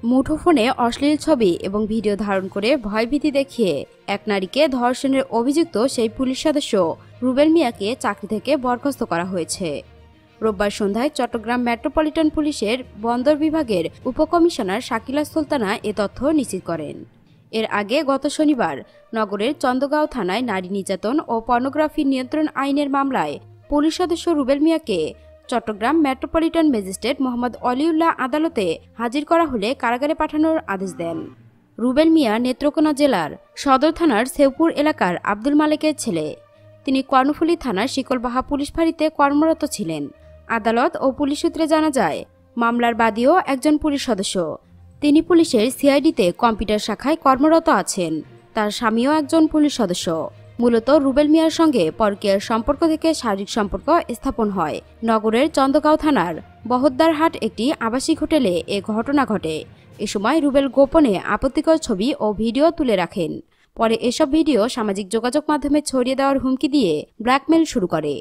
মুঠোফোনে অশ্লীল ছবি এবং ভিডিও ধারণ করে ভয়ভীতি দেখিয়ে এক নারীকে ধর্ষণের অভিযুক্ত সেই পুলিশ সদস্য রুবেল মিয়াকে চাকরি থেকে বরখাস্ত করা হয়েছে। রোববার সন্ধ্যায় চট্টগ্রাম মেট্রোপলিটন পুলিশের বন্দর বিভাগের উপকমিশনার শাকিলা সুলতানা এ তথ্য নিশ্চিত করেন। এর আগে গত শনিবার নগরের চন্দগাঁও থানায় নারী নির্যাতন ও পর্নোগ্রাফি নিয়ন্ত্রণ আইনের মামলায় পুলিশ সদস্য রুবেল মিয়াকে চট্টগ্রাম মেট্রোপলিটন ম্যাজিস্ট্রেট মোহাম্মদ অলিউল্লাহ আদালতে হাজির করা হলে কারাগারে পাঠানোর আদেশ দেন। রুবেল মিয়া নেত্রকোনা জেলার সদর থানার সেউপুর এলাকার আব্দুল মালেকের ছেলে। তিনি কর্ণফুলী থানার শিকলবাহা পুলিশ ফাঁড়িতে কর্মরত ছিলেন। আদালত ও পুলিশ সূত্রে জানা যায়, মামলার বাদীও একজন পুলিশ সদস্য। তিনি পুলিশের সিআইডিতে কম্পিউটার শাখায় কর্মরত আছেন। তার স্বামীও একজন পুলিশ সদস্য। মূলত রুবেল মিয়ার সঙ্গে পরকীয়ার সম্পর্ক থেকে শারীরিক সম্পর্ক স্থাপন হয়। নগরের চন্দগাঁও থানার বহদ্দারহাট একটি আবাসিক হোটেলে এ ঘটনা ঘটে। এ সময় রুবেল গোপনে আপত্তিকর ছবি ও ভিডিও তুলে রাখেন। পরে এসব ভিডিও সামাজিক যোগাযোগ মাধ্যমে ছড়িয়ে দেওয়ার হুমকি দিয়ে ব্ল্যাকমেইল শুরু করে।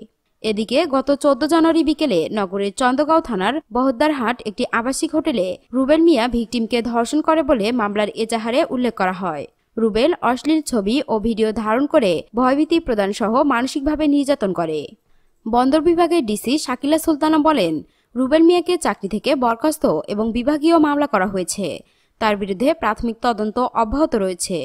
এদিকে গত 14 জানুয়ারি বিকেলে নগরের চন্দগাঁও থানার বহদ্দারহাট একটি আবাসিক হোটেলে রুবেল মিয়া ভিকটিমকে ধর্ষণ করে বলে মামলার এজাহারে উল্লেখ করা হয়। রুবেল অশ্লীল ছবি ও ভিডিও ধারণ করে ভয়ভীতি প্রদান সহ মানসিকভাবে নির্যাতন করে। বন্দর বিভাগের ডিসি শাকিলা সুলতানা বলেন, রুবেল মিয়াকে চাকরি থেকে বরখাস্ত এবং বিভাগীয় মামলা করা হয়েছে। তার বিরুদ্ধে প্রাথমিক তদন্ত অব্যাহত রয়েছে।